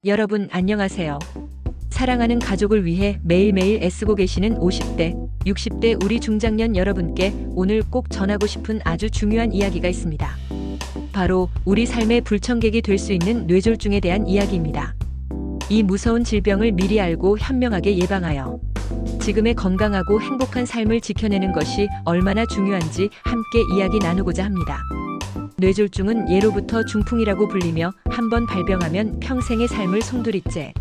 여러분 안녕하세요. 사랑하는 가족을 위해 매일매일 애쓰고 계시는 50대, 60대 우리 중장년 여러분께 오늘 꼭 전하고 싶은 아주 중요한 이야기가 있습니다. 바로 우리 삶의 불청객이 될 수 있는 뇌졸중에 대한 이야기입니다. 이 무서운 질병을 미리 알고 현명하게 예방하여 지금의 건강하고 행복한 삶을 지켜내는 것이 얼마나 중요한지 함께 이야기 나누고자 합니다. 뇌졸중은 예로부터 중풍이라고 불리며 한번 발병하면 평생의 삶을 송두리째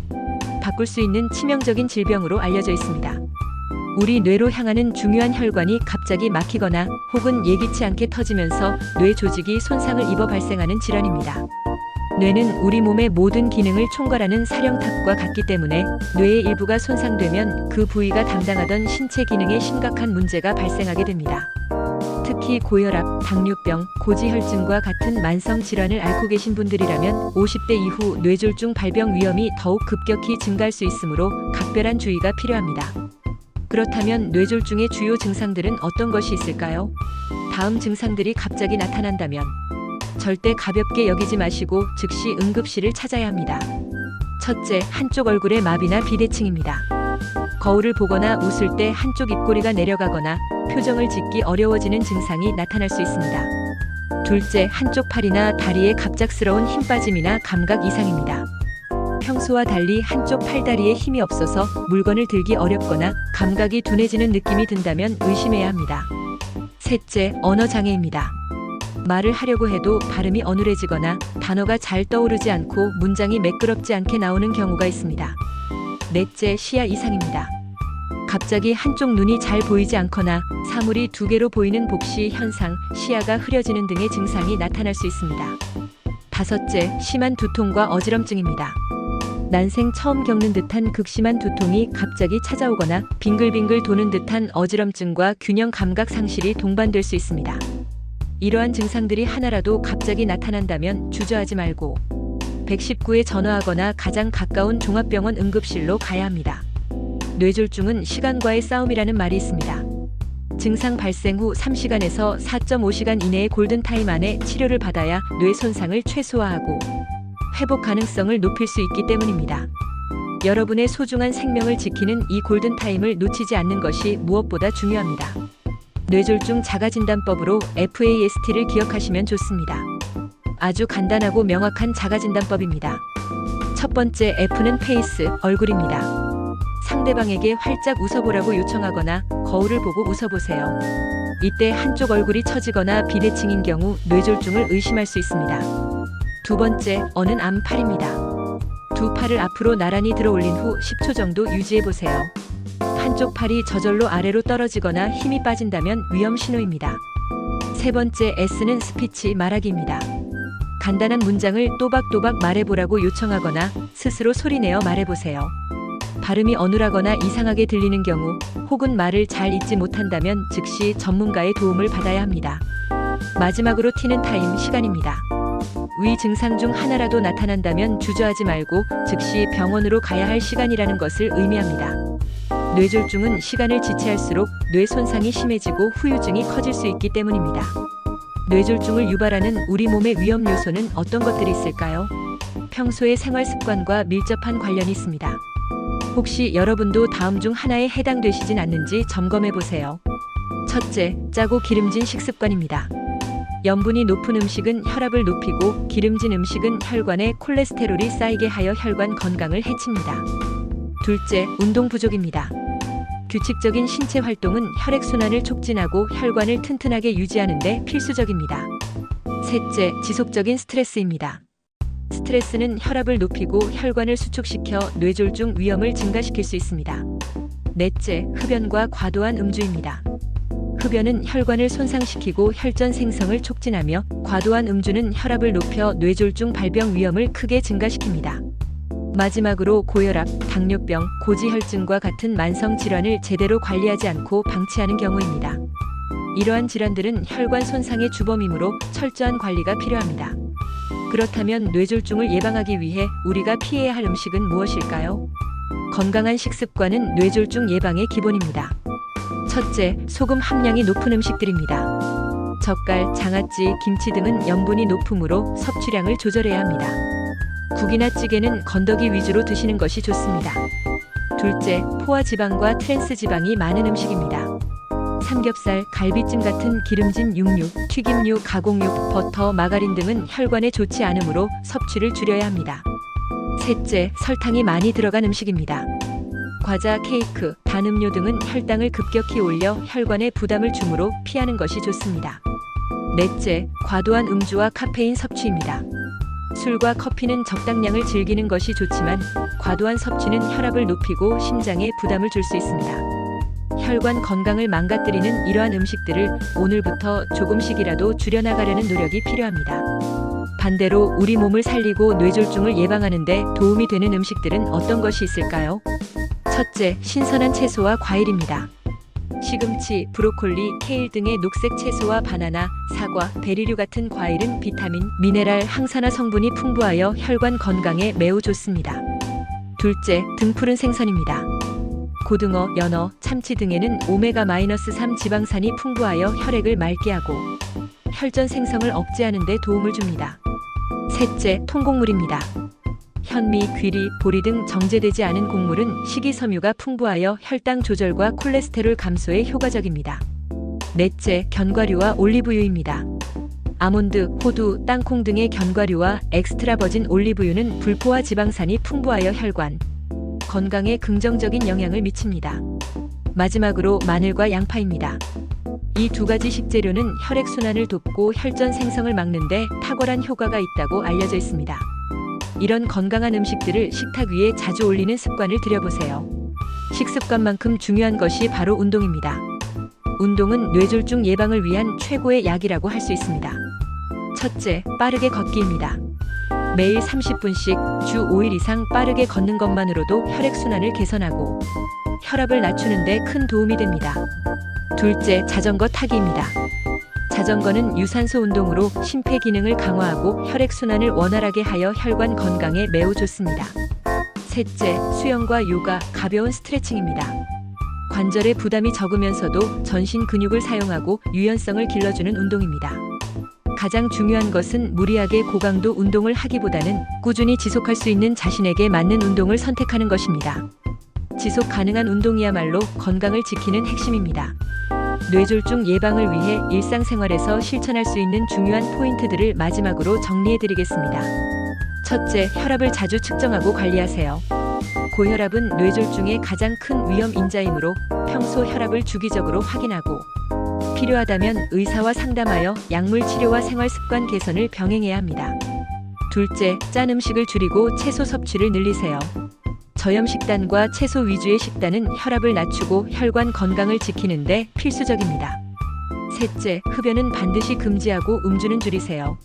바꿀 수 있는 치명적인 질병으로 알려져 있습니다. 우리 뇌로 향하는 중요한 혈관이 갑자기 막히거나 혹은 예기치 않게 터지면서 뇌 조직이 손상을 입어 발생하는 질환입니다. 뇌는 우리 몸의 모든 기능을 총괄하는 사령탑과 같기 때문에 뇌의 일부가 손상되면 그 부위가 담당하던 신체 기능에 심각한 문제가 발생하게 됩니다. 특히 고혈압, 당뇨병, 고지혈증과 같은 만성 질환을 앓고 계신 분들이라면 50대 이후 뇌졸중 발병 위험이 더욱 급격히 증가할 수 있으므로 각별한 주의가 필요합니다. 그렇다면 뇌졸중의 주요 증상들은 어떤 것이 있을까요? 다음 증상들이 갑자기 나타난다면 절대 가볍게 여기지 마시고 즉시 응급실을 찾아야 합니다. 첫째, 한쪽 얼굴의 마비나 비대칭입니다. 거울을 보거나 웃을 때 한쪽 입꼬리가 내려가거나 표정을 짓기 어려워지는 증상이 나타날 수 있습니다. 둘째, 한쪽 팔이나 다리에 갑작스러운 힘 빠짐이나 감각 이상입니다. 평소와 달리 한쪽 팔다리에 힘이 없어서 물건을 들기 어렵거나 감각이 둔해지는 느낌이 든다면 의심해야 합니다. 셋째, 언어 장애입니다. 말을 하려고 해도 발음이 어눌해지거나 단어가 잘 떠오르지 않고 문장이 매끄럽지 않게 나오는 경우가 있습니다. 넷째, 시야 이상입니다. 갑자기 한쪽 눈이 잘 보이지 않거나 사물이 두 개로 보이는 복시 현상, 시야가 흐려지는 등의 증상이 나타날 수 있습니다. 다섯째, 심한 두통과 어지럼증입니다. 난생 처음 겪는 듯한 극심한 두통이 갑자기 찾아오거나 빙글빙글 도는 듯한 어지럼증과 균형 감각 상실이 동반될 수 있습니다. 이러한 증상들이 하나라도 갑자기 나타난다면 주저하지 말고 119에 전화하거나 가장 가까운 종합병원 응급실로 가야 합니다. 뇌졸중은 시간과의 싸움이라는 말이 있습니다. 증상 발생 후 3시간에서 4.5시간 이내의 골든타임 안에 치료를 받아야 뇌 손상을 최소화하고 회복 가능성을 높일 수 있기 때문입니다. 여러분의 소중한 생명을 지키는 이 골든타임을 놓치지 않는 것이 무엇보다 중요합니다. 뇌졸중 자가진단법으로 FAST를 기억하시면 좋습니다. 아주 간단하고 명확한 자가진단법입니다. 첫 번째 F는 페이스, 얼굴입니다. 상대방에게 활짝 웃어보라고 요청하거나 거울을 보고 웃어보세요. 이때 한쪽 얼굴이 처지거나 비대칭인 경우 뇌졸중을 의심할 수 있습니다. 두 번째, 어는 암팔입니다. 두 팔을 앞으로 나란히 들어 올린 후 10초 정도 유지해보세요. 한쪽 팔이 저절로 아래로 떨어지거나 힘이 빠진다면 위험 신호입니다. 세 번째 S는 스피치, 말하기입니다. 간단한 문장을 또박또박 말해보라고 요청하거나 스스로 소리내어 말해보세요. 발음이 어눌하거나 이상하게 들리는 경우 혹은 말을 잘 잊지 못한다면 즉시 전문가의 도움을 받아야 합니다. 마지막으로 T는 타임, 시간입니다. 위 증상 중 하나라도 나타난다면 주저하지 말고 즉시 병원으로 가야 할 시간이라는 것을 의미합니다. 뇌졸중은 시간을 지체할수록 뇌 손상이 심해지고 후유증이 커질 수 있기 때문입니다. 뇌졸중을 유발하는 우리 몸의 위험 요소는 어떤 것들이 있을까요? 평소의 생활 습관과 밀접한 관련이 있습니다. 혹시 여러분도 다음 중 하나에 해당되시진 않는지 점검해 보세요. 첫째, 짜고 기름진 식습관입니다. 염분이 높은 음식은 혈압을 높이고 기름진 음식은 혈관에 콜레스테롤이 쌓이게 하여 혈관 건강을 해칩니다. 둘째, 운동 부족입니다. 규칙적인 신체 활동은 혈액순환을 촉진하고 혈관을 튼튼하게 유지하는 데 필수적입니다. 셋째, 지속적인 스트레스입니다. 스트레스는 혈압을 높이고 혈관을 수축시켜 뇌졸중 위험을 증가시킬 수 있습니다. 넷째, 흡연과 과도한 음주입니다. 흡연은 혈관을 손상시키고 혈전 생성을 촉진하며 과도한 음주는 혈압을 높여 뇌졸중 발병 위험을 크게 증가시킵니다. 마지막으로 고혈압, 당뇨병, 고지혈증과 같은 만성 질환을 제대로 관리하지 않고 방치하는 경우입니다. 이러한 질환들은 혈관 손상의 주범이므로 철저한 관리가 필요합니다. 그렇다면 뇌졸중을 예방하기 위해 우리가 피해야 할 음식은 무엇일까요? 건강한 식습관은 뇌졸중 예방의 기본입니다. 첫째, 소금 함량이 높은 음식들입니다. 젓갈, 장아찌, 김치 등은 염분이 높으므로 섭취량을 조절해야 합니다. 국이나 찌개는 건더기 위주로 드시는 것이 좋습니다. 둘째, 포화 지방과 트랜스 지방이 많은 음식입니다. 삼겹살, 갈비찜 같은 기름진 육류, 튀김류, 가공육, 버터, 마가린 등은 혈관에 좋지 않으므로 섭취를 줄여야 합니다. 셋째, 설탕이 많이 들어간 음식입니다. 과자, 케이크, 단 음료 등은 혈당을 급격히 올려 혈관에 부담을 주므로 피하는 것이 좋습니다. 넷째, 과도한 음주와 카페인 섭취입니다. 술과 커피는 적당량을 즐기는 것이 좋지만 과도한 섭취는 혈압을 높이고 심장에 부담을 줄 수 있습니다. 혈관 건강을 망가뜨리는 이러한 음식들을 오늘부터 조금씩이라도 줄여나가려는 노력이 필요합니다. 반대로 우리 몸을 살리고 뇌졸중을 예방하는 데 도움이 되는 음식들은 어떤 것이 있을까요? 첫째, 신선한 채소와 과일입니다. 시금치, 브로콜리, 케일 등의 녹색 채소와 바나나, 사과, 베리류 같은 과일은 비타민, 미네랄, 항산화 성분이 풍부하여 혈관 건강에 매우 좋습니다. 둘째, 등푸른 생선입니다. 고등어, 연어, 참치 등에는 오메가-3 지방산이 풍부하여 혈액을 맑게 하고 혈전 생성을 억제하는 데 도움을 줍니다. 셋째, 통곡물입니다. 현미, 귀리, 보리 등 정제되지 않은 곡물은 식이섬유가 풍부하여 혈당 조절과 콜레스테롤 감소에 효과적입니다. 넷째, 견과류와 올리브유입니다. 아몬드, 호두, 땅콩 등의 견과류와 엑스트라 버진 올리브유는 불포화 지방산이 풍부하여 혈관 건강에 긍정적인 영향을 미칩니다. 마지막으로 마늘과 양파입니다. 이 두 가지 식재료는 혈액순환을 돕고 혈전 생성을 막는 데 탁월한 효과가 있다고 알려져 있습니다. 이런 건강한 음식들을 식탁 위에 자주 올리는 습관을 들여보세요. 식습관만큼 중요한 것이 바로 운동입니다. 운동은 뇌졸중 예방을 위한 최고의 약이라고 할 수 있습니다. 첫째, 빠르게 걷기입니다. 매일 30분씩 주 5일 이상 빠르게 걷는 것만으로도 혈액순환을 개선하고 혈압을 낮추는 데 큰 도움이 됩니다. 둘째, 자전거 타기입니다. 자전거는 유산소 운동으로 심폐 기능을 강화하고 혈액순환을 원활하게 하여 혈관 건강에 매우 좋습니다. 셋째, 수영과 요가, 가벼운 스트레칭입니다. 관절에 부담이 적으면서도 전신 근육을 사용하고 유연성을 길러주는 운동입니다. 가장 중요한 것은 무리하게 고강도 운동을 하기보다는 꾸준히 지속할 수 있는 자신에게 맞는 운동을 선택하는 것입니다. 지속 가능한 운동이야말로 건강을 지키는 핵심입니다. 뇌졸중 예방을 위해 일상생활에서 실천할 수 있는 중요한 포인트들을 마지막으로 정리해드리겠습니다. 첫째, 혈압을 자주 측정하고 관리하세요. 고혈압은 뇌졸중의 가장 큰 위험 인자이므로 평소 혈압을 주기적으로 확인하고 필요하다면 의사와 상담하여 약물 치료와 생활 습관 개선을 병행해야 합니다. 둘째, 짠 음식을 줄이고 채소 섭취를 늘리세요. 저염 식단과 채소 위주의 식단은 혈압을 낮추고 혈관 건강을 지키는 데 필수적입니다. 셋째, 흡연은 반드시 금지하고 음주는 줄이세요.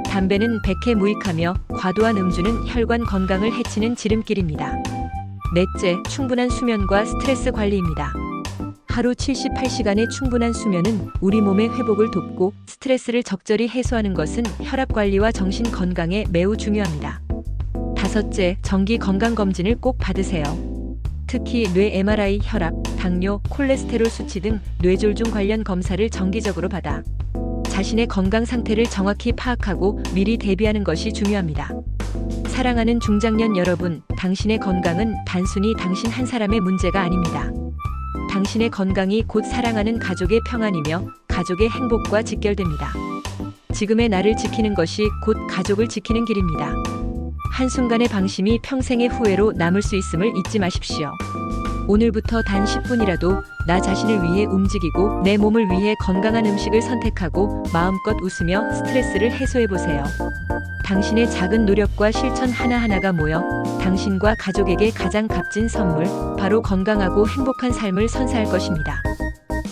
담배는 백해 무익하며 과도한 음주는 혈관 건강을 해치는 지름길입니다. 넷째, 충분한 수면과 스트레스 관리입니다. 하루 78시간의 충분한 수면은 우리 몸의 회복을 돕고 스트레스를 적절히 해소하는 것은 혈압 관리와 정신 건강에 매우 중요합니다. 다섯째, 정기 건강검진을 꼭 받으세요. 특히 뇌 MRI, 혈압, 당뇨, 콜레스테롤 수치 등 뇌졸중 관련 검사를 정기적으로 받아 자신의 건강 상태를 정확히 파악하고 미리 대비하는 것이 중요합니다. 사랑하는 중장년 여러분, 당신의 건강은 단순히 당신 한 사람의 문제가 아닙니다. 당신의 건강이 곧 사랑하는 가족의 평안이며 가족의 행복과 직결됩니다. 지금의 나를 지키는 것이 곧 가족을 지키는 길입니다. 한순간의 방심이 평생의 후회로 남을 수 있음을 잊지 마십시오. 오늘부터 단 10분이라도 나 자신을 위해 움직이고 내 몸을 위해 건강한 음식을 선택하고 마음껏 웃으며 스트레스를 해소해보세요. 당신의 작은 노력과 실천 하나하나가 모여 당신과 가족에게 가장 값진 선물, 바로 건강하고 행복한 삶을 선사할 것입니다.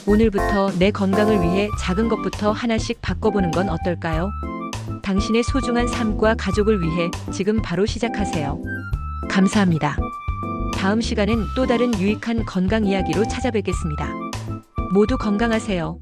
오늘부터 내 건강을 위해 작은 것부터 하나씩 바꿔보는 건 어떨까요? 당신의 소중한 삶과 가족을 위해 지금 바로 시작하세요. 감사합니다. 다음 시간엔 또 다른 유익한 건강 이야기로 찾아뵙겠습니다. 모두 건강하세요.